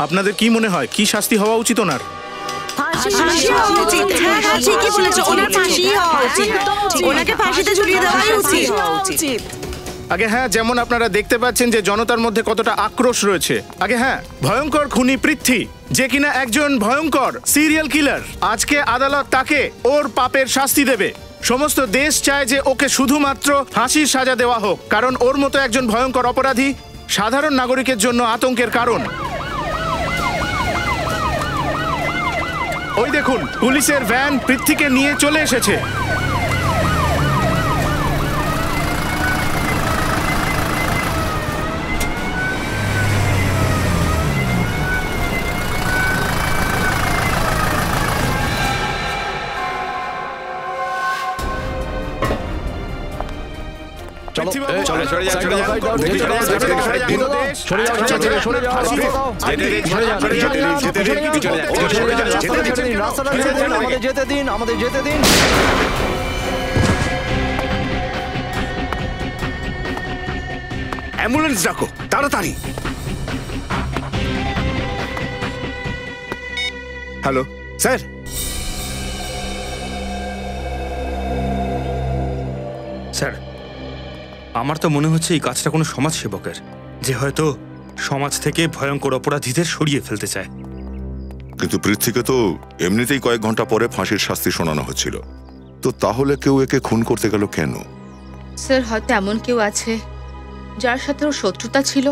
আপনাদের কি মনে হয় কি শাস্তি হওয়া উচিত ওনার? আগে হ্যাঁ, যেমন আপনারা দেখতে পাচ্ছেন যে জনতার মধ্যে কতটা আক্রোশ রয়েছে। আগে হ্যাঁ, ভয়ঙ্কর খুনি পৃথ্বী, যে কিনা একজন ভয়ঙ্কর সিরিয়াল কিলার, আজকে আদালত তাকে ওর পাপের শাস্তি দেবে। সমস্ত দেশ চায় যে ওকে শুধুমাত্র ফাঁসির সাজা দেওয়া হোক, কারণ ওর মতো একজন ভয়ঙ্কর অপরাধী সাধারণ নাগরিকের জন্য আতঙ্কের কারণ। ওই দেখুন, পুলিশের ভ্যান পৃথ্বীকে নিয়ে চলে এসেছে। অ্যাম্বুলেন্স ডাকো তাড়াতাড়ি। Hello sir. স্যার, আমার তো মনে হচ্ছে এই কাজটা কোনো সমাজসেবকের, যে হয়তো সমাজ থেকে ভয়ঙ্কর অপরাধীদের সরিয়ে ফেলতে চায়। কিন্তু পৃথ্বীকে তো এমনিতেই কয়েক ঘন্টা পরে ফাঁসির শাস্তি শোনানো হচ্ছিল, তো তাহলে কেউ একে খুন করতে গেল কেন? স্যার, হয়তো এমন কেউ আছে যার সাথে ওর শত্রুতা ছিল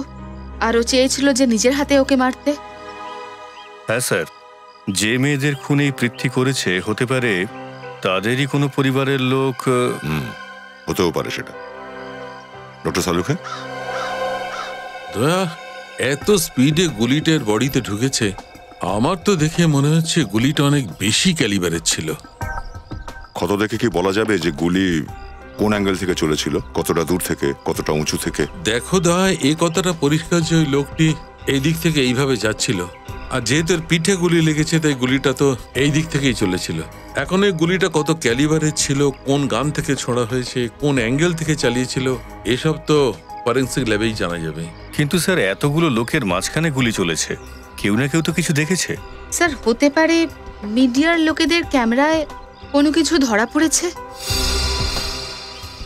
আর ও চেয়েছিল যে নিজের হাতে ওকে মারতে। হ্যাঁ স্যার, যে মেয়েদের খুন এই পৃথ্বী করেছে হতে পারে তাদেরই কোনো পরিবারের লোক। হতেও পারে সেটা। ডক্টর সালুখে, দয়া, এত স্পিডে গুলিটার বডিতে ঢুকেছে, আমার তো দেখে মনে হচ্ছে গুলিটা অনেক বেশি ক্যালিবারের ছিল। ক্ষত দেখে কি বলা যাবে যে গুলি কোন অ্যাঙ্গেল থেকে চলেছিল, কতটা দূর থেকে, কতটা উঁচু থেকে? দেখো দয়া, এই কথাটা পরিষ্কার যে ওই লোকটি এই দিক থেকে এইভাবে যাচ্ছিল, আর যেহেতু এর পিঠে গুলি লেগেছে তাই গুলিটা তো এই দিক থেকেই চলেছিল। এখন এই গুলিটা কত ক্যালিবারের ছিল, কোন গান থেকে ছোড়া হয়েছে, কোন অ্যাঙ্গেল থেকে চালিয়েছিল, এসব তো ফরেন্সিক ল্যাবেই জানা যাবে। কিন্তু স্যার, এতগুলো লোকের মাঝখানে গুলি চলেছে, কেউ না কেউ তো কিছু দেখেছে। স্যার, হতে পারে মিডিয়ার লোকেদের ক্যামেরায় কোনো কিছু ধরা পড়েছে।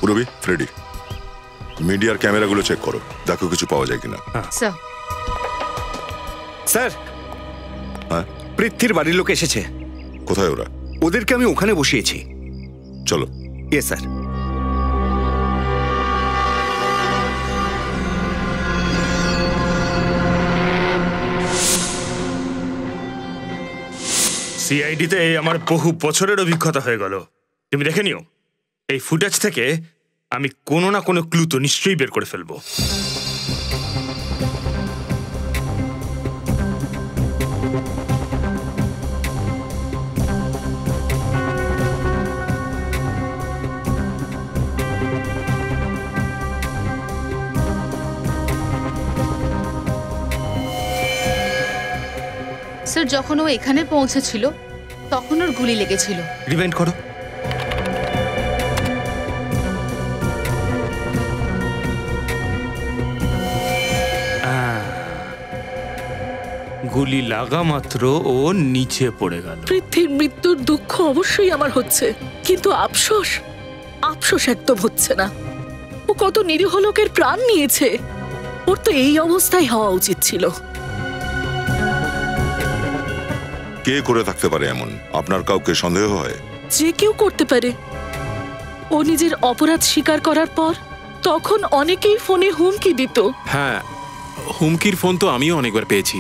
রবি, ফ্রেডি, মিডিয়ার ক্যামেরাগুলো চেক করো, দেখো কিছু পাওয়া যায় কিনা। স্যার। স্যার, হ্যাঁ, পৃথ্বীর বাড়ির লোক এসেছে। কোথায় ওরা? ওদেরকে আমি ওখানে বসিয়েছি। চলো। Yes sir. সিআইডিতে আমার বহু বছরের অভিজ্ঞতা হয়ে গেল। তুমি দেখে নিও, এই ফুটেজ থেকে আমি কোনো না কোনো ক্লু তো নিশ্চয়ই বের করে ফেলবো। স্যার, যখন ও এখানে পৌঁছেছিল তখন ওর গুলি লেগেছিল। রিমাইন্ড করো। গুলি লাগা মাত্র ও নিচে পড়ে গেল। পৃথ্বীর মৃত্যুর দুঃখ অবশ্যই আমার হচ্ছে, কিন্তু আফসোস একদম হচ্ছে না। ও কত নিরীহ লোকের প্রাণ নিয়েছে, ওর তো এই অবস্থায় হওয়া উচিত ছিল। কে করে থাকতে পারে এমন? আপনার কাউকে সন্দেহ হয়? যে কেউ করতে পারে। ও নিজের অপরাধ স্বীকার করার পর তখন অনেকেই ফোনে হুমকি দিত। হ্যাঁ, হুমকির ফোন তো আমিও অনেকবার পেয়েছি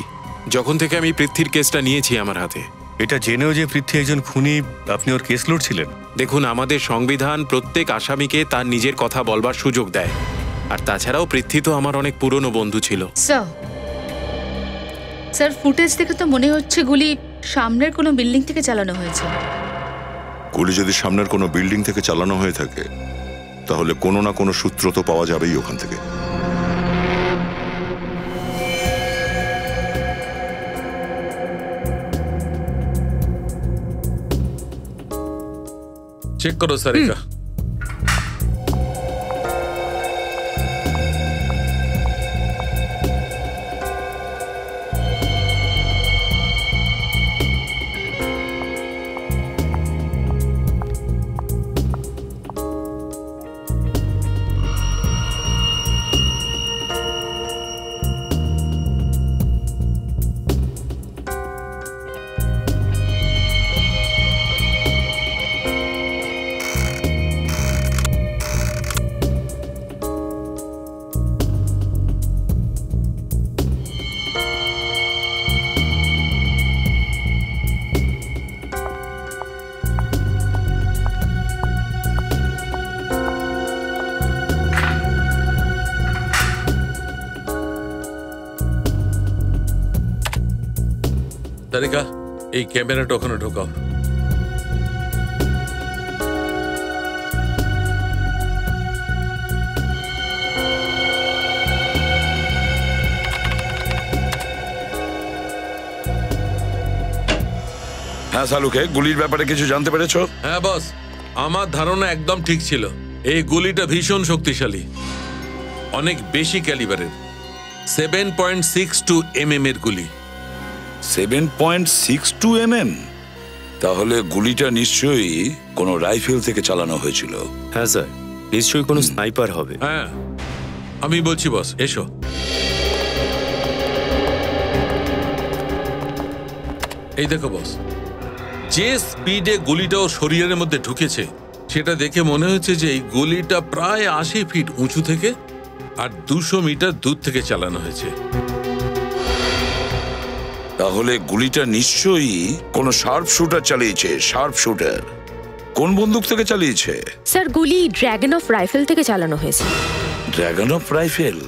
যখন থেকে আমি পৃথ্বীর কেসটা নিয়েছি আমার হাতে। এটা জেনেও যে পৃথ্বী একজন খুনি, আপনি ওর কেস লড়ছিলেন? দেখুন, আমাদের সংবিধান প্রত্যেক আসামিকে তার নিজের কথা বলবার সুযোগ দেয়, আর তাছাড়াও পৃথ্বী তো আমার অনেক পুরনো বন্ধু ছিল। স্যার, ফুটেজ দেখে তো মনে হচ্ছে গুলি সামনের কোনো বিল্ডিং থেকে চালানো হয়েছে। গুলি যদি সামনের কোনো বিল্ডিং থেকে চালানো হয়ে থাকে তাহলে কোনো না কোনো সূত্র তো পাওয়া যাবেই ওখান থেকে। চেক করো সারিকা। তারিকা, এই ক্যামেরাটা ওখানে ঢোকাও। হ্যাঁ সালুকে, গুলির ব্যাপারে কিছু জানতে পেরেছো? হ্যাঁ বস, আমার ধারণা একদম ঠিক ছিল। এই গুলিটা ভীষণ শক্তিশালী, অনেক বেশি ক্যালিবারের, 7.62 mm এর গুলি। 7.62 mm? তাহলে গুলিটা নিশ্চয়ই কোনো রাইফেল থেকে চালানো হয়েছিল। হ্যাঁ স্যার, নিশ্চয়ই কোনো স্নাইপার হবে। হ্যাঁ, আমি বলছি বস, এসো। এই দেখো বস, যে স্পিডে গুলিটা ওর শরীরের মধ্যে ঢুকেছে সেটা দেখে মনে হচ্ছে যে এই গুলিটা প্রায় 80 ফিট উঁচু থেকে আর 200 মিটার দূর থেকে চালানো হয়েছে। তাহলে গুলিটা নিশ্চয়ই কোনো শার্প শুটার চালিয়েছে। শার্প শুটার কোন বন্দুক থেকে চালিয়েছে? স্যার, গুলি ড্র্যাগন অফ রাইফেল থেকে চালানো হয়েছে। Dragon of rifle?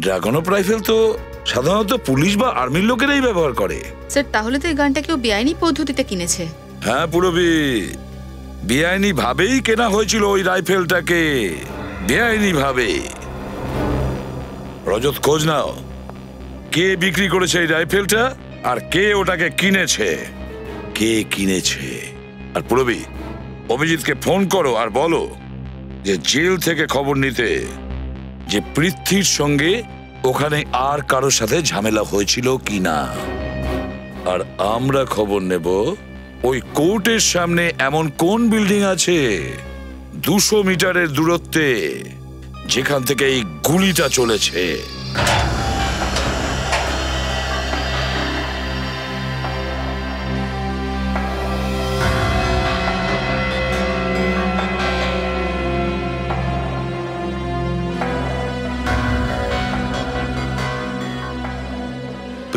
Dragon of rifle তো সাধারণত পুলিশ বা আর্মির লোকেরাই ব্যবহার করে। স্যার, তাহলে তো এই গানটা কেউ বেআইনি পদ্ধতিতে কিনেছে। হ্যাঁ পুরবি, বেআইনি ভাবেই কেনা হয়েছিল ওই রাইফেলটাকে, বেআইনি ভাবে। রজত, খোঁজ নাও কে বিক্রি করেছে এই রাইফেলটা আর কে ওটাকে কিনেছে। কে কিনেছে? আর পুরবি, অভিজিৎকে ফোন করো আর বলো যে জেল থেকে খবর নিতে যে পৃথ্বীর সঙ্গে ওখানে আর কারোর সাথে ঝামেলা হয়েছিল কিনা। আর আমরা খবর নেব ওই কোর্টের সামনে এমন কোন বিল্ডিং আছে 200 মিটারের দূরত্বে যেখান থেকে এই গুলিটা চলেছে।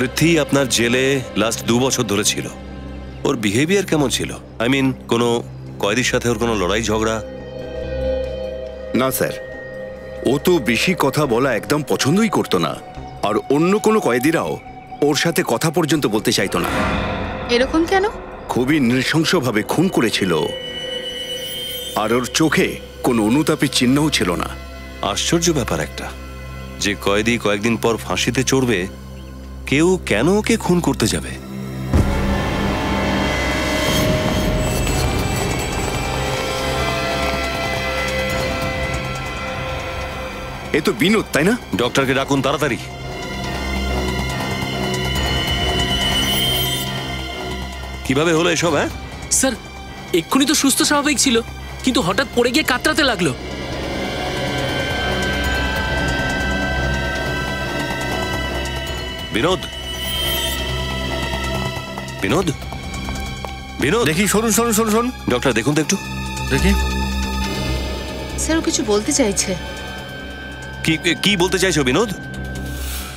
পৃথ্বী আপনার জেলে লাস্ট 2 বছর ধরে ছিল। ওর বিহেভিয়ার কেমন ছিল? আই মিন, কোনো কয়েদির সাথে ওর কোনো লড়াই ঝগড়া? না স্যার, ও তো বেশি কথা বলা একদম পছন্দই করতো না, আর অন্য কোনো কয়েদিরাও ওর সাথে কথা পর্যন্ত বলতে চাইতো না। এরকম কেন? খুবই নৃশংসভাবে খুন করেছিল, আর ওর চোখে কোনো অনুতাপের চিহ্নও ছিল না। আশ্চর্য ব্যাপার একটা, যে কয়েদি কয়েকদিন পর ফাঁসিতে চড়বে, কেউ কেন ওকে খুন করতে যাবে? এ তো বিনোদ, তাই না? ডক্টরকে ডাকুন তাড়াতাড়ি। কিভাবে হলো এসব? হ্যাঁ স্যার, এক্ষুনি তো সুস্থ স্বাভাবিক ছিল, কিন্তু হঠাৎ পড়ে গিয়ে কাতরাতে লাগলো। বিনোদ, বিনোদ, বিনোদ, দেখি, শুনুন শুনুন শুনুন শুনুন। ডক্টর দেখুন তো একটু, দেখি। স্যার, ও কিছু বলতে চাইছে। কি কি বলতে চাইছো Binod?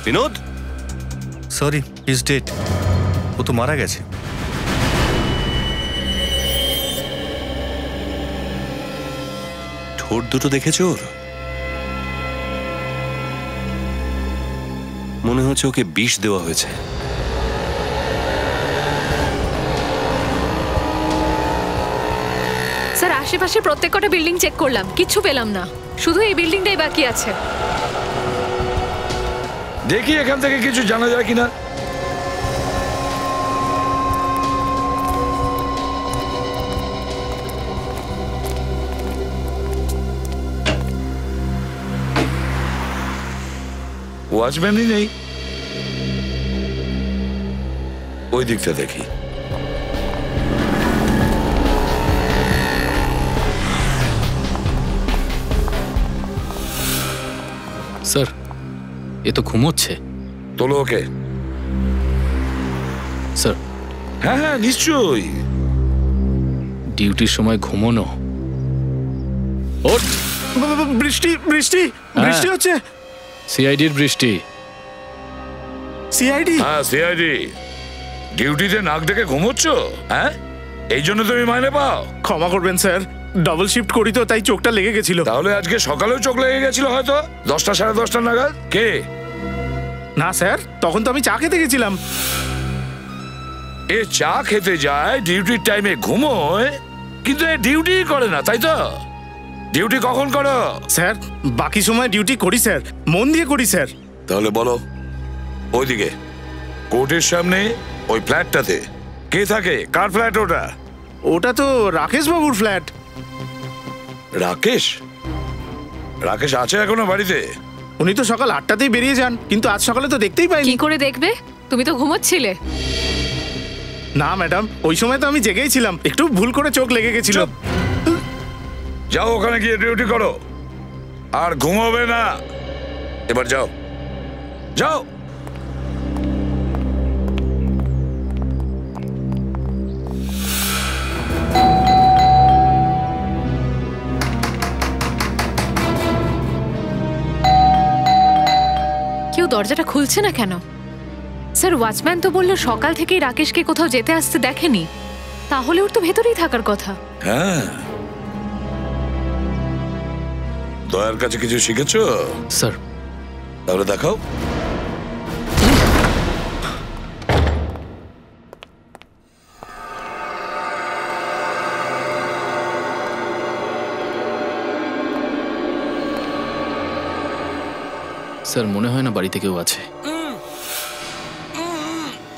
Binod, sorry, is dead. ও তো মারা গেছে। ঠোঁট দুটো দেখেছো ওর? মনে হচ্ছে ওকে বিষ দেওয়া হয়েছে। স্যার, আশেপাশে প্রত্যেকটা বিল্ডিং চেক করলাম, কিচ্ছু পেলাম না, শুধু এই বিল্ডিংটাই বাকি আছে। দেখি এখান থেকে কিছু জানা যায় কিনা। ওয়াচম্যানই নেই। ওই দিকটা দেখি। স্যার, এ তো ঘুমোচ্ছে। তোলো ওকে। স্যার। হ্যাঁ হ্যাঁ, নিশ্চয়ই। ডিউটির সময় ঘুমোনো। ওঠ। বৃষ্টি বৃষ্টি বৃষ্টি হচ্ছে। সিআইডির বৃষ্টি। সিআইডি? হ্যাঁ সিআইডি। ডিউটিতে নাক ডেকে ঘুমোচ্ছ? হ্যাঁ, এই জন্য তুমি মাইনে পাও? ক্ষমা করবেন স্যার, ডাবল শিফট করি তো, তাই চোখটা লেগে গেছিল। তাহলে আজকে সকালেও চোখ লেগে গেছিল হয়তো 10টা সাড়ে 10টা নাগাদ। কে? না স্যার, তখন তো আমি চা খেতে গেছিলাম। এ চা খেতে যায়, ডিউটির টাইমে ঘুমোয়, কিন্তু এ ডিউটি করে না, তাই তো? ডিউটি কখন করো? স্যার বাকি সময় ডিউটি করি স্যার, মন দিয়ে করি স্যার। তাহলে বলো, ওইদিকে কোর্টের সামনে ওই ফ্ল্যাটটাতে কে থাকে? কার ফ্ল্যাট ওটা? ওটা তো রাকেশ বাবুর ফ্ল্যাট। রাকেশ? রাকেশ আছে এখনো বাড়িতে? উনি তো সকাল 8টাতেই বেরিয়ে যান, কিন্তু আজ সকালে তো দেখতেই পাইনি। কি করে দেখবে? তুমি তো ঘুমোচ্ছিলে। না ম্যাডাম, ওই সময় তো আমি জেগেই ছিলাম, একটু ভুল করে চোখ লেগে গেছিল। যাও ওখানে গিয়ে ডিউটি করো, আর ঘুমোবে না। এবার যাও, যাও। কেউ দরজাটা খুলছে না কেন? স্যার, ওয়াচম্যান তো বললো সকাল থেকেই রাকেশকে কোথাও যেতে আসতে দেখেনি, তাহলে ওর তো ভেতরেই থাকার কথা। হ্যাঁ, দয়ার কাছে কিছু শিখেছো? স্যার। তাহলে দেখাও। স্যার, মনে হয় না বাড়িতে কেউ আছে।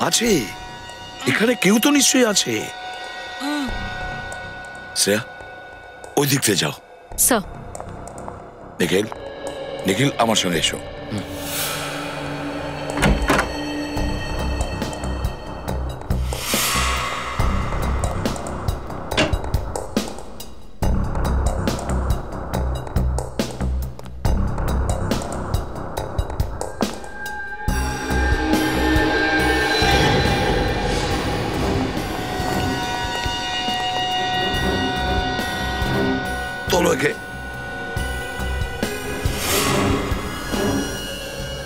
আছে, এখানে কেউ তো নিশ্চয়ই আছে। শ্রেয়া, ওই দিক থেকে যাও। স্যার। নিখিল, নিখিল আমার সঙ্গে এসো। তোলো একে।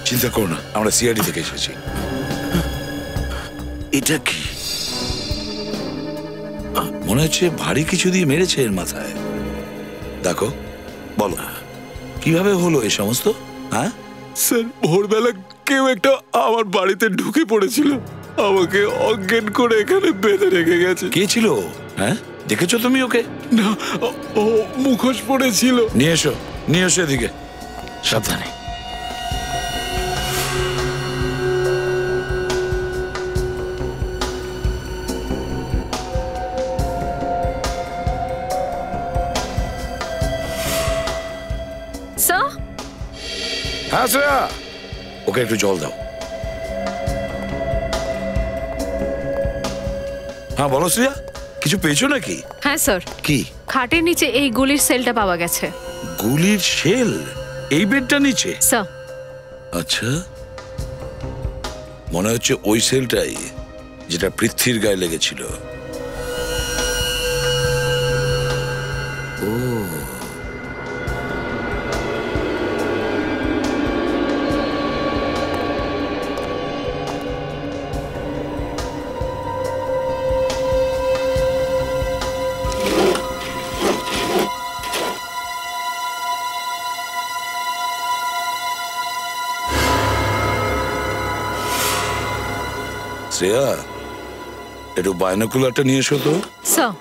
চিন্তা করো না, আমরা সিআইডি থেকে এসেছি। এটা কি? মনে হচ্ছে ভারী কিছু দিয়ে মেরেছে এর মাথায়। দেখো, বলো কিভাবে হলো এই সমস্ত? হ্যাঁ স্যার, ভোরবেলা কেউ একটা আমার বাড়িতে ঢুকে পড়েছিল, আমাকে অজ্ঞান করে এখানে বেঁধে রেখে গেছে। কে ছিল? হ্যাঁ, দেখেছো তুমি ওকে? না, ও মুখোশ পড়েছিল। নিয়ে এসো, নিয়ে এসো এদিকে। সাবধানে। স্যার। হ্যাঁ শ্রেয়া, ওকে একটু জল দাও। হ্যাঁ বলো শ্রেয়া, কিছু পেয়েছো নাকি? হ্যাঁ স্যার। কি? খাটের নিচে এই গুলির সেলটা পাওয়া গেছে। গুলির শেল এই বেডটা নিচে? স্যার। আচ্ছা, মনে হচ্ছে ওই সেলটাই যেটা পৃথ্বীর গায়ে লেগেছিল। ও, শ্রেয়া, একটু বাইনোকুলারটা নিয়ে এসো তো। স্যার।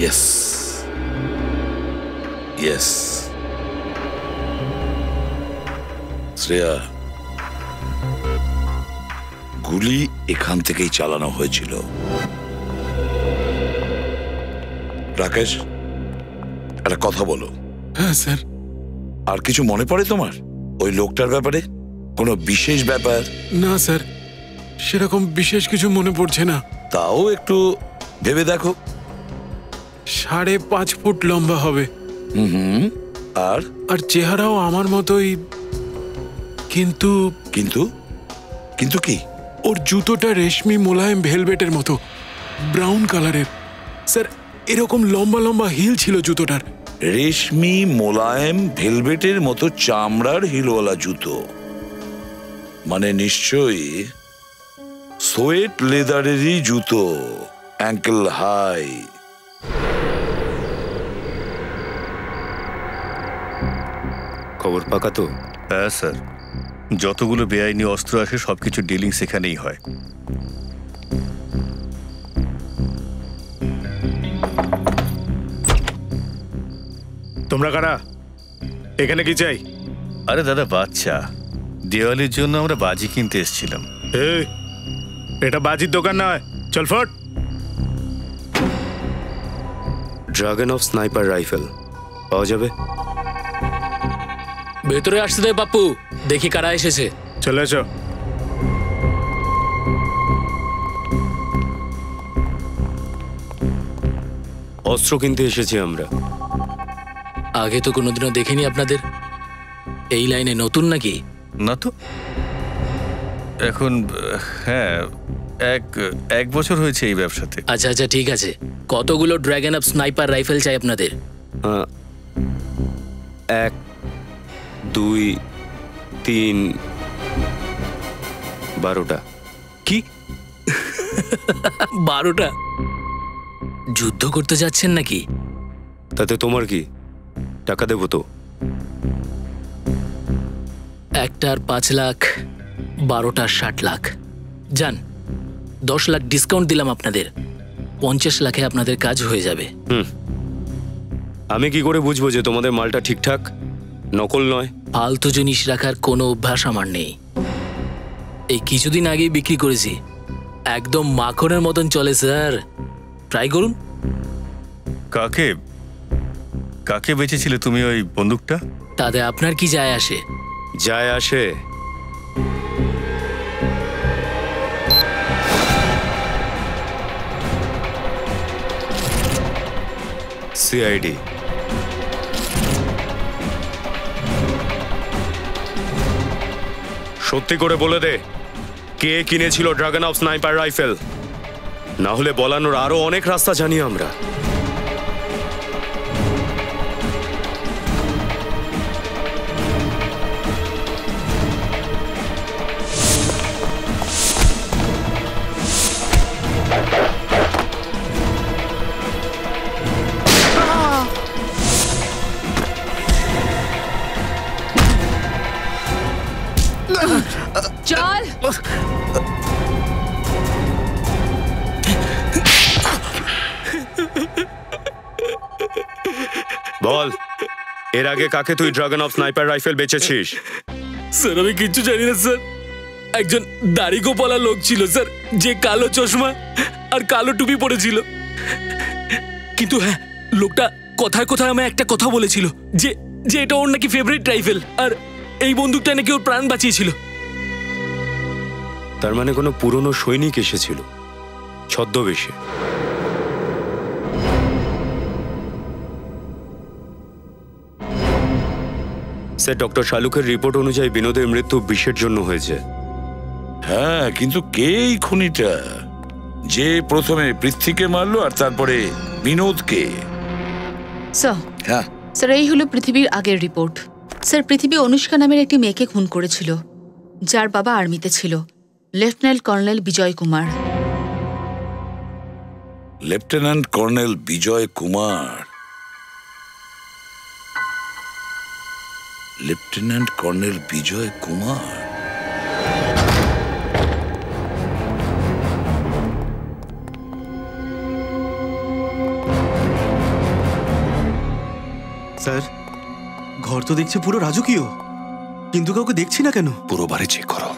Yes, yes. শ্রেয়া, গুলি এখান থেকেই চালানো হয়েছিল। রাকেশ, একটা কথা বলো। হ্যাঁ স্যার। আর কিছু মনে পড়ে তোমার ওই লোকটার ব্যাপারে? কোনো বিশেষ ব্যাপার? না স্যার, সেরকম বিশেষ কিছু মনে পড়ছে না। তাও একটু ভেবে দেখো। 5.5 ফুট লম্বা হবে। হুম, আর আর চেহারাও আমার মতোই। কিন্তু কিন্তু কিন্তু কি? ওর জুতোটা রেশমি মোলায়েম ভেলভেটের মতো, ব্রাউন কালারের। স্যার, এরকম লম্বা লম্বা হিল ছিল জুতোটার। রেশমি মোলায়েম ভেলভেটের মতো চামড়ার হিলওয়ালা জুতো, মানে নিশ্চয়ই সোয়েট লেদারেরই জুতো, অ্যাঙ্কেল হাই। খবর পাকা তো? হ্যাঁ স্যার, যতগুলো বেআইনি অস্ত্র আসে সবকিছু ডিলিং সেখানেই হয়। তোমরা কারা? এখানে কি চাই? আরে দাদা বাচ্চা, দেওয়ালির জন্য আমরা বাজি কিনতে এসেছিলাম। এটা বাজির দোকান নয়, চল ফট। ড্রাগন অফ স্নাইপার রাইফেল পাওয়া যাবে? ভেতরে আসতে দে বাপু, দেখি কারা এসেছে। চলে এসো। অস্ত্র কিনতে এসেছি আমরা। আগে তো কোনোদিনও দেখিনি আপনাদের। এই লাইনে নতুন নাকি? না তো, এখন হ্যাঁ এক বছর হয়েছে এই ব্যবসাতে। আচ্ছা আচ্ছা ঠিক আছে, কতগুলো ড্রাগন অফ স্নাইপার রাইফেল চাই আপনাদের? 1 2 3 12টা। কি 12টা? যুদ্ধ করতে যাচ্ছেন নাকি? তাতে তোমার কি? টাকা দেবো তো। একটার 5 লাখ, 12টার 60 লাখ। যান, 10 লাখ ডিসকাউন্ট দিলাম আপনাদের, 50 লাখে আপনাদের কাজ হয়ে যাবে। আমি কি করে বুঝবো যে তোমাদের মালটা ঠিকঠাক, নকল নয়? ফালতু জিনিস রাখার কোনো অভ্যাস আমার নেই। এই কিছুদিন আগেই বিক্রি করেছি, একদম মাখনের মতন চলে স্যার, ট্রাই করুন। কাকে কাকে বেচেছিলে তুমি ওই বন্দুকটা? তাতে আপনার কি যায় আসে? যায় আসে। সিআইডি। সত্যি করে বলে দে, কে কিনেছিল ড্রাগন অফ স্নাইপার রাইফেল? না হলে বলানোর আরো অনেক রাস্তা জানি আমরা। চল। বল, এর আগে কাকে তুই ড্রাগন অফ স্নাইপার রাইফেল বেচেছিস? স্যার আমি কিচ্ছু জানি না স্যার। একজন দাড়ি গোপালা লোক ছিল স্যার, যে কালো চশমা আর কালো টুপি পরেছিল। কিন্তু হ্যাঁ, লোকটা কথায় কথায় আমায় একটা কথা বলেছিল যে যে এটা ওর নাকি ফেভারিট রাইফেল, আর এই বন্দুকটা নাকি ওর প্রাণ বাঁচিয়েছিল। তার মানে কোনো পুরনো সৈনিক এসেছিল ছদ্মবেশে। স্যার, ডক্টর শালুকের রিপোর্ট অনুযায়ী বিনোদের মৃত্যু বিষের জন্য হয়েছে। হ্যাঁ, কিন্তু কে এই খুনিটা যে প্রথমে পৃথ্বীকে মারলো আর তারপরে বিনোদকে? স্যার, হ্যাঁ স্যার, এই হলো পৃথিবীর আগের রিপোর্ট। স্যার, পৃথিবী অনুষ্কা নামের একটি মেয়েকে খুন করেছিল, যার বাবা আর্মিতে ছিল, লেফটেন্যান্ট কর্নেল বিজয় কুমার। লেফটেন্যান্ট কর্নেল বিজয় কুমার? লেফটেন্যান্ট কর্নেল বিজয় কুমার? স্যার, ঘর তো দেখছি পুরো রাজকীয়, কিন্তু কাউকে দেখছি না কেন? পুরো বাড়ি চেক করো।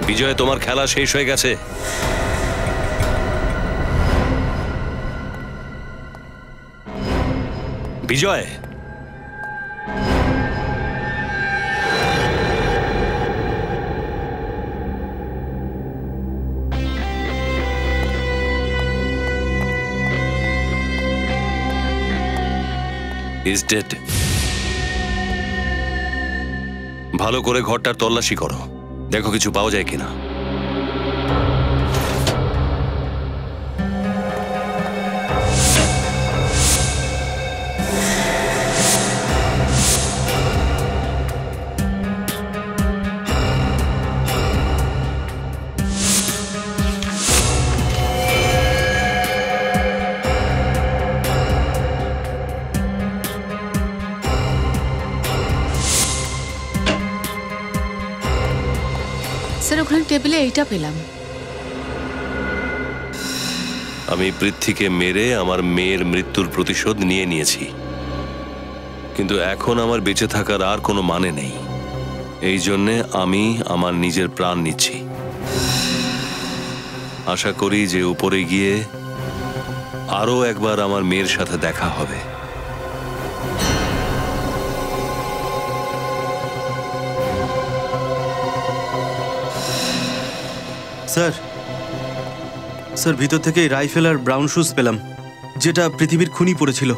বিজয়, তোমার খেলা শেষ হয়ে গেছে। বিজয়, ইজ ডেড। ভালো করে ঘরটার তল্লাশি করো, দেখো কিছু পাওয়া যায় কিনা। স্যার ওখানে টেবিলে এইটা পেলাম। আমি পৃথ্বীকে মেরে আমার মেয়ের মৃত্যুর প্রতিশোধ নিয়ে নিয়েছি, কিন্তু এখন আমার বেঁচে থাকার আর কোনো মানে নেই। এই জন্যে আমি আমার নিজের প্রাণ নিচ্ছি। আশা করি যে উপরে গিয়ে আরো একবার আমার মেয়ের সাথে দেখা হবে। স্যার, স্যার ভিতর থেকে রাইফেল আর ব্রাউন শুজ পেলাম, যেটা পৃথিবীর খুনি পড়েছিল।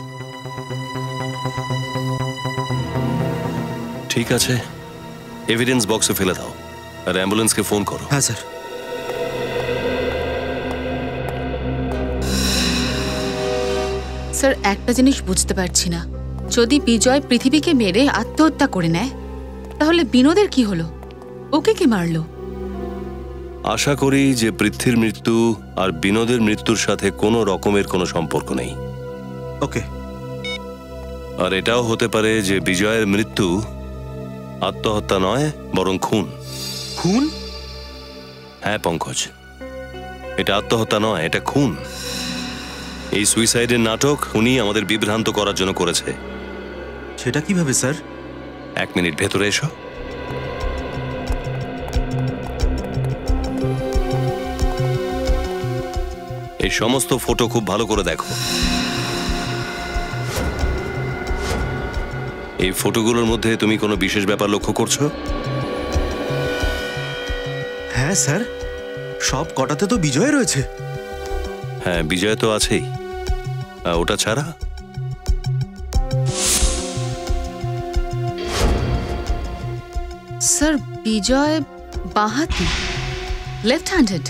ঠিক আছে, এভিডেন্স বক্সে ফেলে দাও আর অ্যাম্বুলেন্সকে ফোন করো। হ্যাঁ স্যার। স্যার একটা জিনিস বুঝতে পারছি না, যদি বিজয় পৃথিবীকে মেরে আত্মহত্যা করে নেয় তাহলে বিনোদের কি হলো? ওকে কে মারলো? আশা করি যে পৃথ্বীর মৃত্যু আর বিনোদের মৃত্যুর সাথে কোনো রকমের কোনো সম্পর্ক নেই। ওকে। আর এটাও হতে পারে যে বিজয়ের মৃত্যু আত্মহত্যা নয়, বরং খুন। খুন? হ্যাঁ পঙ্কজ, এটা আত্মহত্যা নয়, এটা খুন। এই সুইসাইডের নাটক উনি আমাদের বিভ্রান্ত করার জন্য করেছে। সেটা কিভাবে স্যার? 1 মিনিট ভেতরে এসো। এই সমস্ত ফটো খুব ভালো করে দেখো। এই ফটোগুলোর মধ্যে তুমি কোনো বিশেষ ব্যাপার লক্ষ্য করছো? হ্যাঁ স্যার, সব কটাতে তো বিজয় রয়েছে। হ্যাঁ, বিজয় তো আছেই। ওটা ছাড়া স্যার বিজয় বাঁহাতি, লেফট হ্যান্ডেড।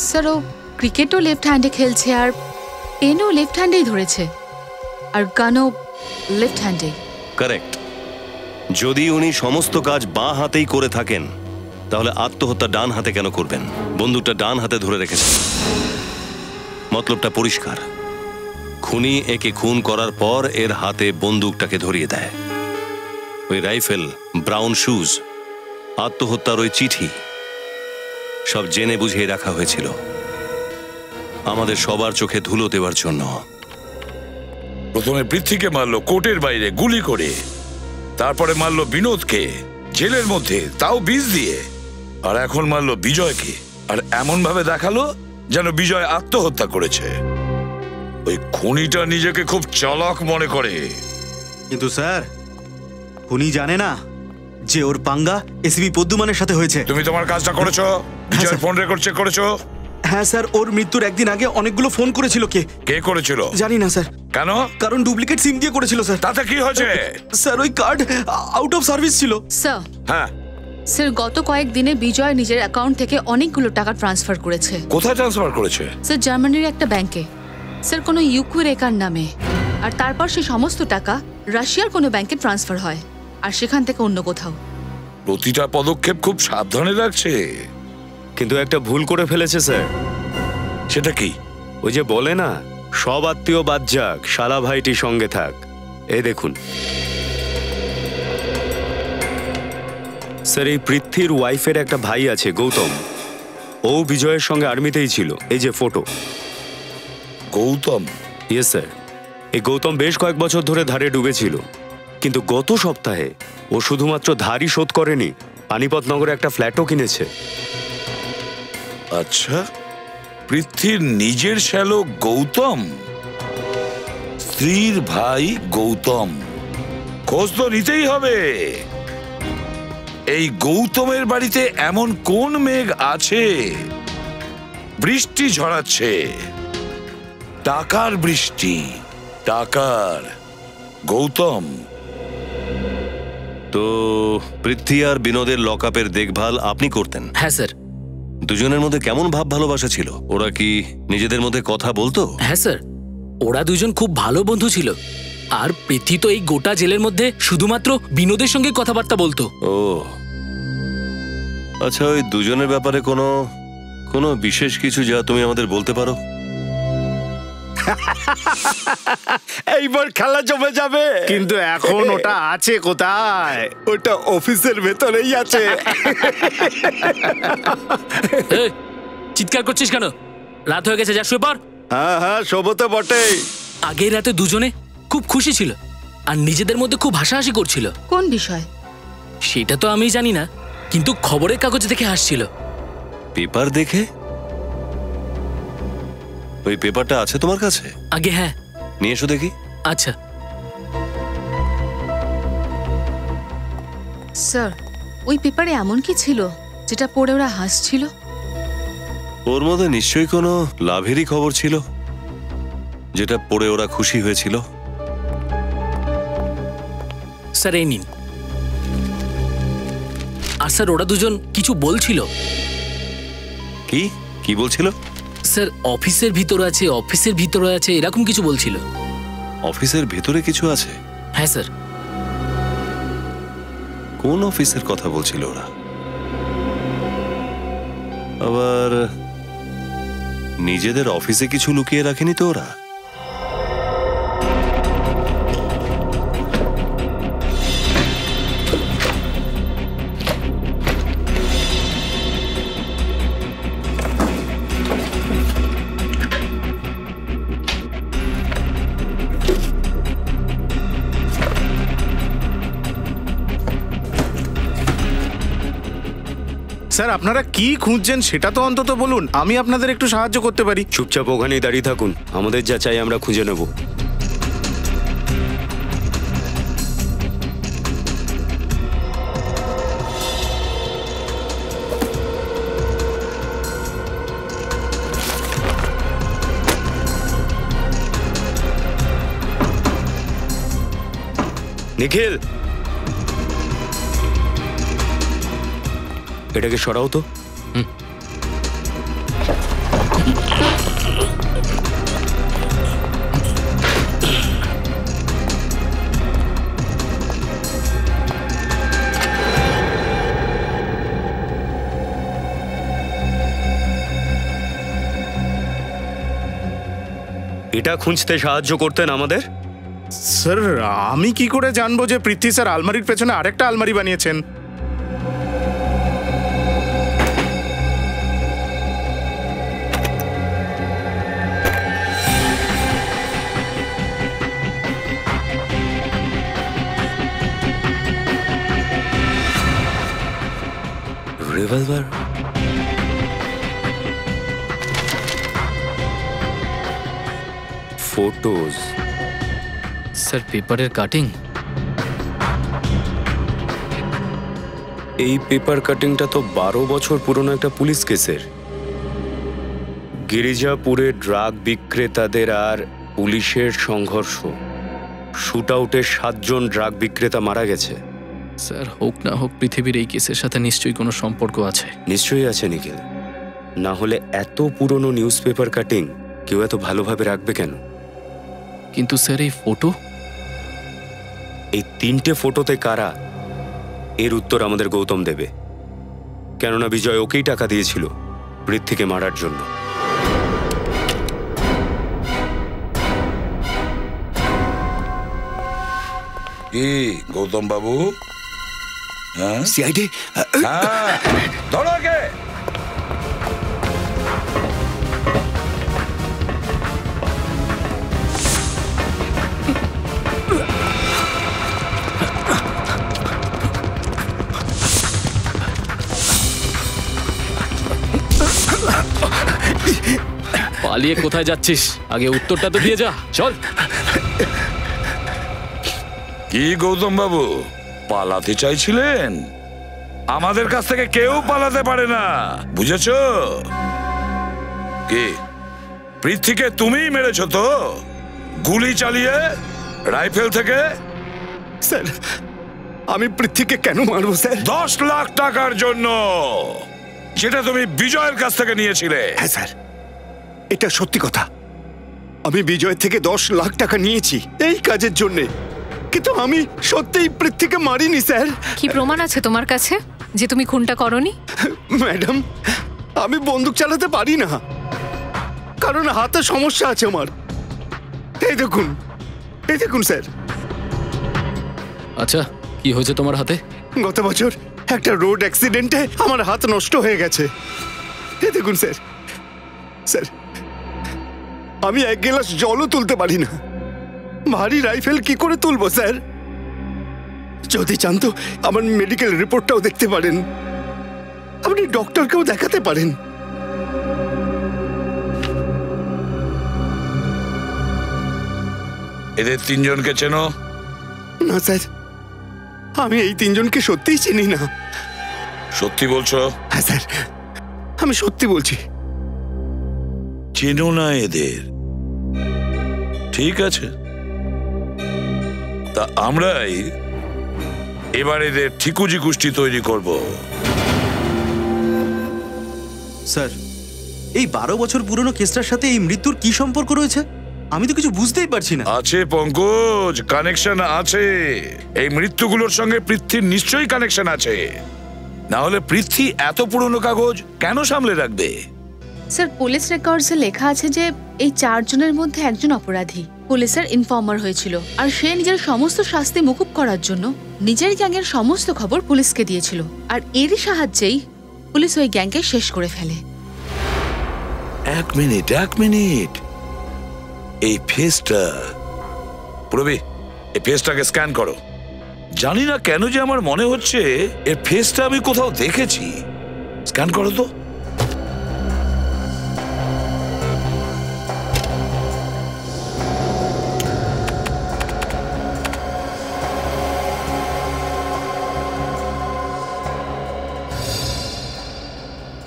স্যার ও ক্রিকেটও লেফট হ্যান্ডে খেলছে, আর পেনও লেফট হ্যান্ডেই ধরেছে, আর গানও লেফট হ্যান্ডে। কারেক্ট। যদি উনি সমস্ত কাজ বাঁ হাতেই করে থাকেন তাহলে আত্মহত্যা ডান হাতে কেন করবেন? বন্দুকটা ডান হাতে ধরে রেখেছেন, মতলবটা পরিষ্কার। খুনি একে খুন করার পর এর হাতে বন্দুকটাকে ধরিয়ে দেয়। ওই রাইফেল, ব্রাউন শুজ, আত্মহত্যার ওই চিঠি সব জেনে বুঝিয়ে রাখা হয়েছিল আমাদের সবার চোখে ধুলো দেওয়ার জন্য। প্রথমে পৃথ্বীকে মারলো কোর্টের বাইরে গুলি করে, তারপরে মারলো বিনোদকে জেলের মধ্যে, তাও বিষ দিয়ে, আর এখন মারলো বিজয়কে, আর এমন ভাবে দেখালো যেন বিজয় আত্মহত্যা করেছে। ওই খুনিটা নিজেকে খুব চালাক মনে করে। কিন্তু স্যার, খুনি জানে না যে ওর পাঙ্গা এসিপি পদ্মুমানের সাথে হয়েছে। তুমি তোমার কাজটা করেছো? বিজয়ের ফোন রেকর্ড চেক করেছো? হ্যাঁ স্যার, ওর মৃত্যুর একদিন আগে অনেকগুলো ফোন করেছিল। কে করেছিল জানি না স্যার। কেন? কারণ ডুপ্লিকেট সিম দিয়ে করেছিল স্যার। তাতে কি হয়েছে? স্যার ওই কার্ড আউট অফ সার্ভিস ছিল। স্যার, হ্যাঁ স্যার গত কয়েকদিনে বিজয় নিজের অ্যাকাউন্ট থেকে অনেকগুলো টাকা ট্রান্সফার করেছে। কোথায় ট্রান্সফার করেছে? স্যার জার্মানির একটা ব্যাংকে, স্যার কোনো ইউকুরেকার নামে। আর তারপর সে সমস্ত টাকা রাশিয়ার কোনো ব্যাংকে ট্রান্সফার হয়, আর সেখান থেকে অন্য কোথাও। প্রতিটা পদক্ষেপ খুব সাবধানে রাখছে। কিন্তু একটা ভুল করে ফেলেছে স্যার। সেটা কি? ওই যে বলে না, সব আত্মীয় বাদ যাক, শালা ভাইটি সঙ্গে থাক। এই দেখুন স্যার, এই পৃথ্বীর ওয়াইফের একটা ভাই আছে গৌতম, ও বিজয়ের সঙ্গে আর্মিতেই ছিল। এই যে ফটো। গৌতম? Yes sir. এই গৌতম বেশ কয়েক বছর ধরে ধারে ডুবেছিল, কিন্তু গত সপ্তাহে ও শুধুমাত্র ধারই শোধ করেনি, পানিপত নগরে একটা ফ্ল্যাটও কিনেছে। আচ্ছা, পৃথ্বীর নিজের শ্যালক গৌতম স্ত্রীর ভাই গৌতম। খোঁজ তো নিতেই হবে। এই গৌতমের বাড়িতে এমন কোন মেঘ আছে বৃষ্টি ঝরাচ্ছে, টাকার বৃষ্টি, টাকার। গৌতম তো পৃথ্বী আর বিনোদের লকআপের দেখভাল আপনি করতেন? হ্যাঁ স্যার। দুজনের মধ্যে কেমন ভাব ভালোবাসা ছিল? ওরা কি নিজেদের মধ্যে কথা বলতো? হ্যাঁ স্যার, ওরা দুজন খুব ভালো বন্ধু ছিল। আর পৃথ্বী তো এই গোটা জেলের মধ্যে শুধুমাত্র বিনোদের সঙ্গে কথাবার্তা বলতো। ও আচ্ছা, ওই দুজনের ব্যাপারে কোনো বিশেষ কিছু যা তুমি আমাদের বলতে পারো? এইবার খেলা জমে যাবে। কিন্তু এখন ওটা আছে কোথায়? ওটা অফিসের ভেতরেই আছে। চিৎকার করছিস কেন? রাত হয়ে গেছে, যা শুয়ে পড়। হ্যাঁ হ্যাঁ, শোবো তো বটেই। আগের রাতে দুজনে খুব খুশি ছিল আর নিজেদের মধ্যে খুব হাসাহাসি করছিল। কোন বিষয়? সেটা তো আমি জানি না, কিন্তু খবরের কাগজে দেখে হাসছিল। পেপার দেখে? ওই পেপারটা আছে তোমার কাছে? আগে হ্যাঁ। নিয়ে এসো দেখি। আচ্ছা স্যার, ওই পেপারে এমন কি ছিল যেটা পড়ে ওরা হাসছিল? ওর মধ্যে নিশ্চয়ই কোনো লাভেরই খবর ছিল যেটা পড়ে ওরা খুশি হয়েছিল। স্যার এই নিন। আর স্যার ওরা দুজন কিছু বলছিল। কি কি বলছিল? স্যার অফিসের ভিতরে আছে এরকম কিছু বলছিল। অফিসের ভেতরে কিছু আছে? হ্যাঁ স্যার। কোন অফিসের কথা বলছিল ওরা? আবার নিজেদের অফিসে কিছু লুকিয়ে রাখেনি তো ওরা? স্যার, আপনারা কি খুঁজছেন সেটা তো অন্তত বলুন, আমি আপনাদের একটু সাহায্য করতে পারি। চুপচাপ ওখানেই দাঁড়িয়ে থাকুন, আমাদের যা চাই আমরা খুঁজে নেব। নিখিল, এটাকে সরাও তো। এটা খুঁজতে সাহায্য করতেন আমাদের? স্যার, আমি কি করে জানবো যে পৃথ্বী স্যার আলমারির পেছনে আরেকটা আলমারি বানিয়েছেন? রিভলভার? ফটোজ? স্যার পেপারের কাটিং। এই পেপার কাটিংটা তো 12 বছর পুরনো একটা পুলিশ কেসের। গিরিজাপুরে ড্রাগ বিক্রেতাদের আর পুলিশের সংঘর্ষ, শুট আউটে 7 জন ড্রাগ বিক্রেতা মারা গেছে। স্যার হোক না হোক পৃথিবীর এই কেসের সাথে নিশ্চয়ই কোনো সম্পর্ক আছে। নিশ্চয়ই আছে নিখিল, না হলে এত পুরনো নিউজ পেপার কাটিং কেউ এত ভালোভাবে রাখবে কেন? কিন্তু স্যার এই ফটো, এই 3টে ফটোতে কারা, এর উত্তর আমাদের গৌতম দেবে। কেননা বিজয় ওকেই টাকা দিয়েছিল পৃথ্বীকে মারার জন্য। কি গৌতম বাবু? হ্যাঁ সিআইডি? হ্যাঁ, ধরো কে? পালিয়ে কোথায় যাচ্ছিস? আগে উত্তরটা তো দিয়ে যা, চল। কি গৌতম বাবু, পালাতে চাইছিলেন? আমাদের কাছ থেকে কেউ পালাতে পারে না, বুঝেছো? কি পৃথ্বীকে তুমিই মেরেছো তো, গুলি চালিয়ে রাইফেল থেকে? স্যার, আমি পৃথ্বীকে কেন মারবো স্যার? 10 লাখ টাকার জন্য, যেটা তুমি বিজয়ের কাছ থেকে নিয়েছিলে। হ্যাঁ স্যার, এটা সত্যি কথা। আমি বিজয় থেকে 10 লাখ টাকা নিয়েছি এই কাজের জন্য, কিন্তু আমি সত্যিই পৃথ্বীকে মারিনি স্যার। কি প্রমাণ আছে তোমার কাছে যে তুমি খুনটা করনি? ম্যাডাম, আমি বন্দুক চালাতে পারি না, কারণ হাতে সমস্যা আছে আমার। এই দেখুন স্যার। আচ্ছা, কি হয়েছে তোমার হাতে? গত বছর একটা রোড অ্যাক্সিডেন্টে আমার হাত নষ্ট হয়ে গেছে। এই দেখুন স্যার, আমি 1 গ্লাস জলও তুলতে পারি না, ভারী রাইফেল কি করে তুলবো স্যার? যদি চান তো আমার মেডিকেল রিপোর্টটাও দেখতে পারেন, আপনি ডক্টরকেও দেখাতে পারেন। এদের 3 জনকে চেনো? না স্যার, আমি এই 3 জনকে সত্যিই চিনি না। সত্যি বলছো? হ্যাঁ স্যার, আমি সত্যি বলছি। চেনো না এদের? ঠিক আছে, তা আমরাই এবার এদের ঠিকুজি কুষ্টি তৈরি করব। স্যার, এই 12 বছর পুরনো কেসটার সাথে এই মৃত্যুর কি সম্পর্ক রয়েছে? আমি তো কিছু বুঝতেই পারছি না। আছে পঙ্কজ, কানেকশন আছে। এই মৃত্যুগুলোর সঙ্গে পৃথ্বীর নিশ্চয়ই কানেকশন আছে, না হলে পৃথ্বী এত পুরনো কাগজ কেন সামলে রাখবে? স্যার, পুলিশ রেকর্ডসে লেখা আছে যে এই 4 জনের মধ্যে একজন অপরাধী পুলিশের ইনফর্মার হয়েছিল, আর সে নিজের সমস্ত শাস্তি মুকুব করার জন্য নিজের গ্যাংয়ের সমস্ত খবর পুলিশকে দিয়েছিল, আর এরই সাহায্যেই পুলিশ ওই গ্যাংকে শেষ করে ফেলে। এক মিনিট, এই ফেসটা, প্রবি এই ফেসটাকে স্ক্যান করো। জানি না কেন যে আমার মনে হচ্ছে এই ফেসটা আমি কোথাও দেখেছি। স্ক্যান করো তো।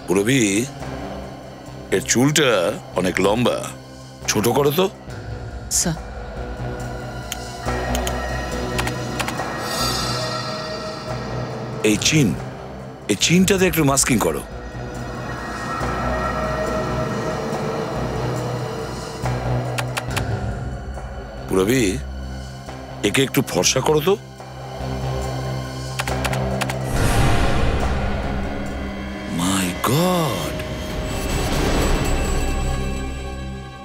প্রবি, এর চুলটা অনেক লম্বা, ছোট করো তো। স্যার, এই চিনটাতে একটু মাস্কিং করো। প্রবি, একে একটু ফর্সা করো তো। মাই গড,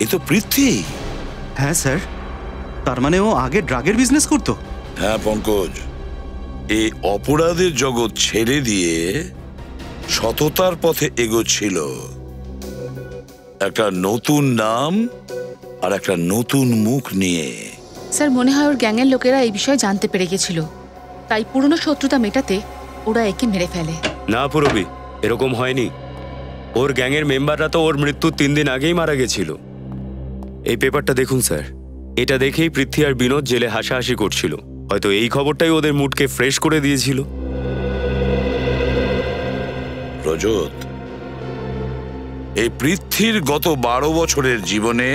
এ তো পৃথ্বী। হ্যাঁ স্যার, তার মানে ও আগে ড্রাগের বিজনেস করতো? হ্যাঁ পঙ্কজ, এই অপরাধের জগৎ ছেড়ে দিয়ে সততার পথে এগোচ্ছিল। একটা নতুন নাম আর একটা নতুন মুখ নিয়ে। স্যার, মনে হয় ওর গ্যাংয়ের লোকেরা এই বিষয়ে জানতে পেরে গেছিল, তাই পুরনো শত্রুতা মেটাতে ওরা একে মেরে ফেলে। না পুরবি, এরকম হয়নি। ওর গ্যাংয়ের মেম্বাররা তো ওর মৃত্যুর 3 দিন আগেই মারা গেছিল। এই পেপারটা দেখুন স্যার, এটা দেখেই পৃথ্বী আর বিনোদ জেলে হাসাহাসি করছিল। হয়তো এই খবরটাই ওদের মুডকে ফ্রেশ করে দিয়েছিল। রজত, এই পৃথ্বীর গত 12 বছরের জীবনে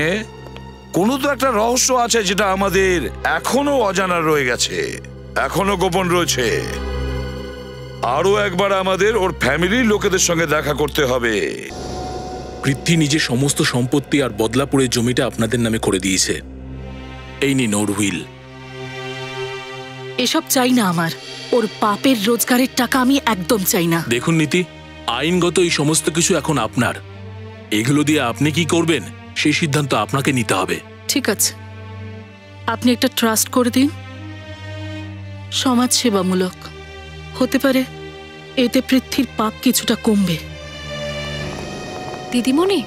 কোনো তো একটা রহস্য আছে যেটা আমাদের এখনো অজানা রয়ে গেছে, এখনো গোপন রয়েছে। আরো একবার আমাদের ওর ফ্যামিলির লোকেদের সঙ্গে দেখা করতে হবে। পৃথ্বী নিজের সমস্ত সম্পত্তি আর বদলাপুরের জমিটা আপনাদের নামে করে দিয়েছে। এই নিন ওর হুইল। এসব চাই না আমার। ওর পাপের রোজগারের টাকা আমি একদম চাই না। দেখুন নীতি, আইনগত এই সমস্ত কিছু এখন আপনার। এগুলো দিয়ে আপনি কি করবেন সেই সিদ্ধান্ত আপনাকে নিতে হবে। ঠিক আছে, আপনি একটা ট্রাস্ট করে দিন, সমাজ সেবামূলক হতে পারে, এতে পৃথ্বীর পাপ কিছুটা কমবে। দিদিমণি,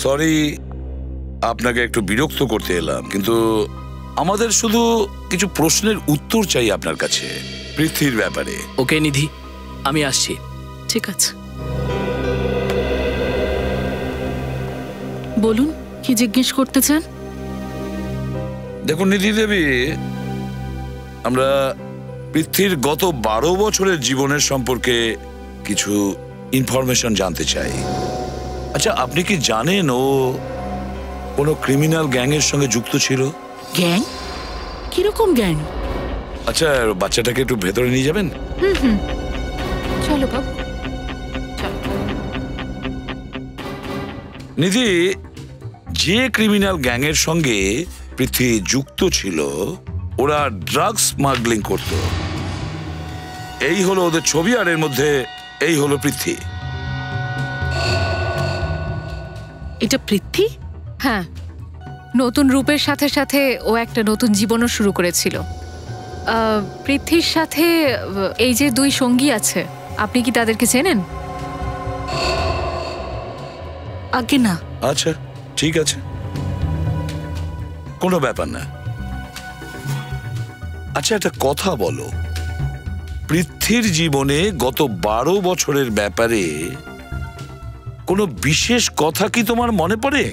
সরি আপনাকে একটু বিরক্ত করতে এলাম, কিন্তু আমাদের শুধু কিছু প্রশ্নের উত্তর চাই আপনার কাছে পৃথ্বীর ব্যাপারে। ওকে নিধি, আমি আসছি। ঠিক আছে। বলুন কি জিজ্ঞেস করতে চান? দেখুন নিধি দেবী, আমরা পৃথ্বীর গত 12 বছরের জীবনের সম্পর্কে কিছু ইনফরমেশন জানতে চাই। আচ্ছা, আপনি কি জানেন ও কোনো ক্রিমিনাল গ্যাংয়ের সঙ্গে যুক্ত ছিল? গ্যাং? কিরকম গ্যাং? আচ্ছা, বাচ্চাটাকে একটু ভেতরে নিয়ে যাবেন? চলো বাবু। নিধি, যে ক্রিমিনাল গ্যাংয়ের সঙ্গে পৃথ্বী যুক্ত ছিল ওরা ড্রাগ স্মাগলিং করত। এই হলো ওদের ছবি, আর এর মধ্যে এই হলো পৃথ্বী। এটা পৃথ্বী? হ্যাঁ, নতুন রূপের সাথে সাথে ও একটা নতুন জীবনও শুরু করেছিল। পৃথ্বীর সাথে এই যে 2 সঙ্গী আছে, আপনি কি তাদেরকে চেনেন? আগে না। আচ্ছা, ঠিক আছে, কোনো ব্যাপার না। আচ্ছা, একটা কথা বলো, পৃথ্বীর জীবনে গত 12 বছরের ব্যাপারে কোনো বিশেষ কথা কি তোমার মনে পড়ে?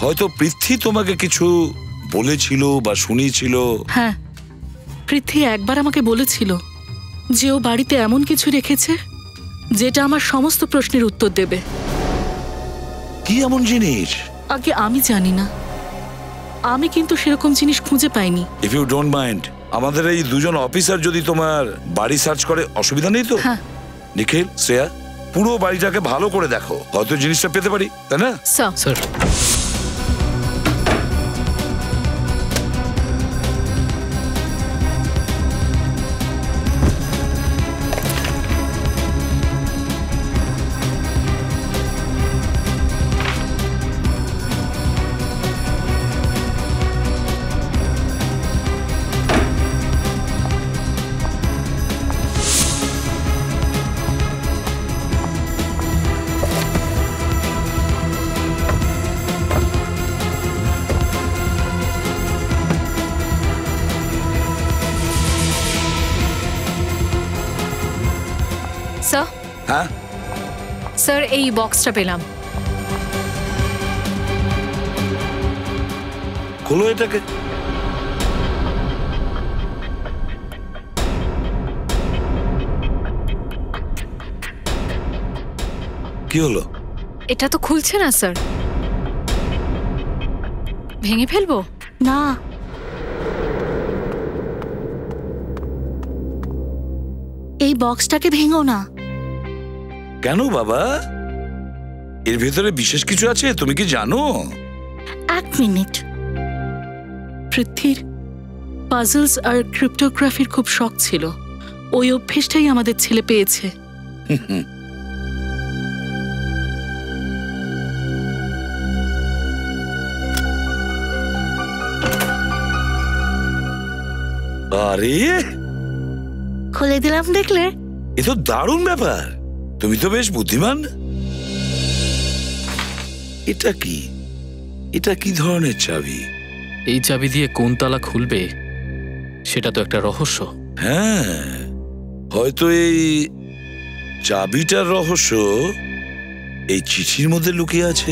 হয়তো পৃথ্বী তোমাকে কিছু বলেছিল বা শুনিয়েছিল। হ্যাঁ, পৃথ্বী একবার আমাকে বলেছিল যে ও বাড়িতে এমন কিছু রেখেছে যেটা আমার সমস্ত প্রশ্নের উত্তর দেবে। কি এমন জিনিস? আগে আমি জানি না, আমি কিন্তু সেরকম জিনিস খুঁজে পাইনি। ইফ ইউ ডোন্ট মাইন্ড, আমাদের এই 2জন অফিসার যদি তোমার বাড়ি সার্চ করে, অসুবিধা নেই তো? হ্যাঁ। নিখিল, শ্রেয়া, পুরো বাড়িটাকে ভালো করে দেখো, হয়তো জিনিসটা পেতে পারি, তাই না? স্যার। স্যার। হ্যাঁ স্যার, এই বক্সটা পেলাম। খোলো এটাকে। কি হলো? এটা তো খুলছে না স্যার। ভেঙে ফেলবো? না, এই বক্সটাকে ভেঙো না। কেন বাবা? এর ভেতরে বিশেষ কিছু আছে, তুমি কি জানো? 1 মিনিট। পৃথ্বীর পাজলস আর ক্রিপ্টোগ্রাফির খুব শখ ছিল। ওই অভ্যেসটাই আমাদের ছেলে পেয়েছে। আরে, খুলে দিলাম, দেখলে? এ তো দারুণ ব্যাপার, তুমি তো বেশ বুদ্ধিমান। এটা কি? এটা কি ধরনের চাবি? এই চাবি দিয়ে কোন তালা খুলবে সেটা তো একটা রহস্য। হ্যাঁ, হয়তো এই চাবিটার রহস্য এই চিঠির মধ্যে লুকিয়ে আছে।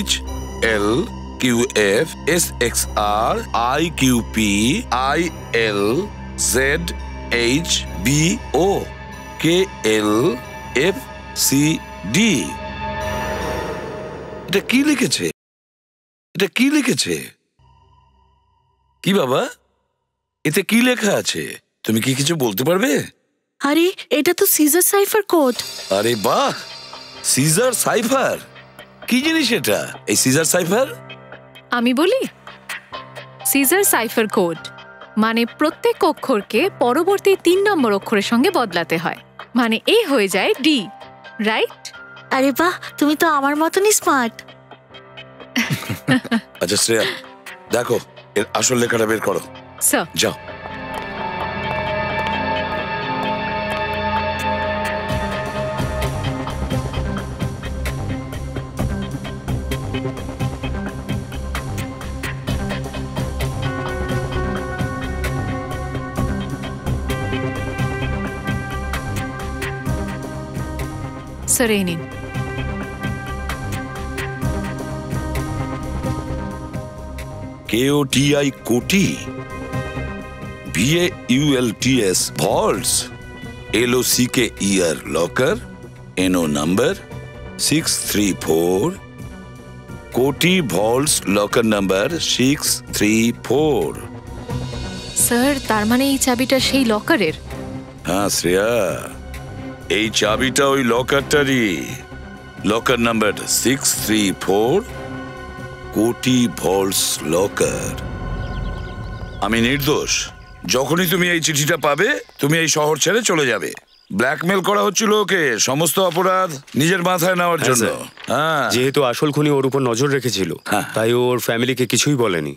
HLQFSXRIQPILZHBO KLFCD। এটা কি লিখেছে? এটা কি লিখেছে? কি বাবা, এতে কি লেখা আছে? তুমি কি কিছু বলতে পারবে? আরে, এটা তো সিজার সাইফার কোড। আরে বাহ, সিজার সাইফার! কি জিনিস এটা, এই সিজার সাইফার? আমি বলি, সিজার সাইফার কোড মানে প্রত্যেক অক্ষরকে পরবর্তী 3 নম্বর অক্ষরের সঙ্গে বদলাতে হয়, মানে এ হয়ে যায় ডি, রাইট? আরে বাহ, তুমি তো আমার মতনই স্মার্ট। আচ্ছা শ্রেয়া, দেখো এর আসল লেখাটা বের করো। স্যার। যাও। স্যার এই নিন। KOTI কোটি, VAULTS vaults, LOCKER locker, NO number 634, কোটি vaults locker number 634। স্যার তার মানে এই চাবিটা সেই লকারের? হ্যাঁ শ্রেয়া, এই চাবিটা ওই লকারটারই। লকার নাম্বার 634, কোটি ভল্টস লকার। আমি নির্দোষ। যখনই তুমি এই চিঠিটা পাবে তুমি এই শহর ছেড়ে চলে যাবে। ব্ল্যাকমেল করা হচ্ছিল ওকে, সমস্ত অপরাধ নিজের মাথায় নেওয়ার জন্য। হ্যাঁ, যেহেতু আসল খুনি ওর উপর নজর রেখেছিল, তাই ওর ফ্যামিলিকে কিছুই বলেনি।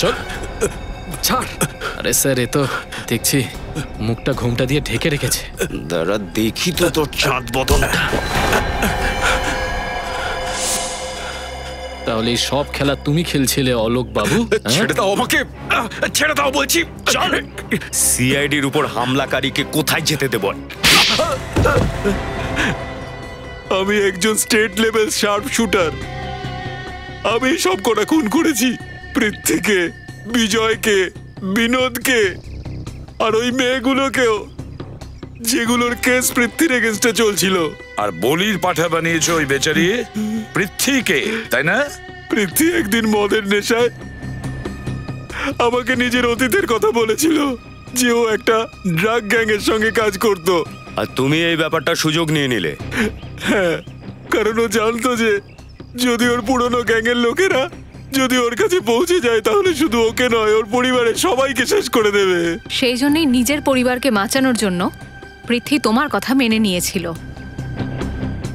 চল ছাড়। আরে স্যার এ তো দেখছি মুখটা ঘোমটা দিয়ে ঢেকে রেখেছে। দাঁড়া দেখি তো তোর চাঁদ বদনটা। তাহলে এই সব খেলা তুমি খেলছিলে অলোক বাবু? ছেড়ে দাও আমাকে, ছেড়ে দাও বলছি। সিআইডির উপর হামলাকারীকে কোথায় যেতে দেব? আমি একজন স্টেট লেভেল শার্প শুটার। আমি সব কটা খুন করেছি, পৃথ্বীকে, বিজয়কে, বিনোদকে আর ওই মেয়েগুলোকেও, যেগুলোর কেস পৃথ্বীর এগেন্স্টে চলছিল। আর বলির পাঠা বানিয়েছে ওই বেচারি পৃথ্বীকে, তাই না? পৃথ্বী একদিন মদের নেশায় আমাকে নিজের অতীতের কথা বলেছিল, যে ও একটা ড্রাগ গ্যাং এর সঙ্গে কাজ করত। আর তুমি এই ব্যাপারটা সুযোগ নিয়ে নিলে? হ্যাঁ, কারণ ও জানতো যে যদি ওর পুরনো গ্যাংয়ের লোকেরা যদি ওর কাছে পৌঁছে যায় তাহলে শুধু ওকে নয়, ওর পরিবারের সবাইকে শেষ করে দেবে। সেই জন্যই নিজের পরিবারকে বাঁচানোর জন্য পৃথ্বী তোমার কথা মেনে নিয়েছিল।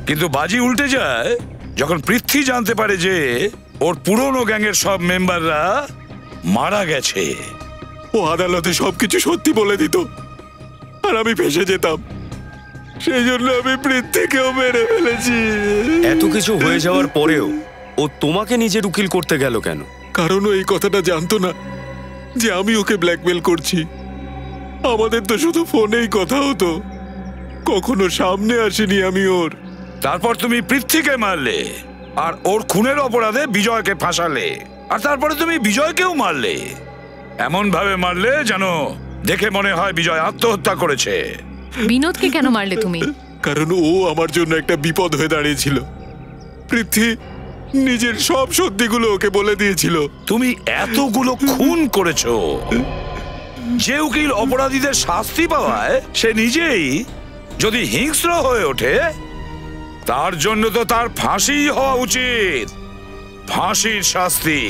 কিন্তু বাজি উল্টে যায় যখন পৃথ্বী জানতে পারে যে ওর পুরনো গ্যাংয়ের সব মেম্বাররা মারা গেছে। ও আদালতে সবকিছু সত্যি বলে দিত আর আমি ফেঁসে যেতাম। সেই জন্য আমি পৃথ্বীকেও মেরে ফেলেছি। এত কিছু হয়ে যাওয়ার পরেও ও তোমাকে নিজের উকিল করতে গেল কেন? কারণ ও এই কথাটা জানতো না যে আমি ওকে ব্ল্যাকমেল করছি। আমাদের তো শুধু ফোনেই কথা হতো, কখনো সামনে আসিনি আমি ওর। তারপর তুমি পৃথ্বীকে মারলে আর ওর খুনের অপরাধে বিজয়কে ফাঁসালে, আর তারপরে তুমি বিজয়কেও মারলে। এমন ভাবে মারলে যেন দেখে মনে হয় বিজয় আত্মহত্যা করেছে। বিনোদকে কেন মারলে তুমি? কারণ ও আমার জন্য একটা বিপদ হয়ে দাঁড়িয়েছিল। পৃথ্বী নিজের সব সত্যিগুলো ওকে বলে দিয়েছিল। তুমি এতগুলো খুন করেছো, যে উকিল অপরাধীদের শাস্তি পাওয়ায় সে নিজেই যদি হিংস্র হয়ে ওঠে, তার জন্য তো তার ফাঁসি হওয়া উচিত, ফাঁসির শাস্তি।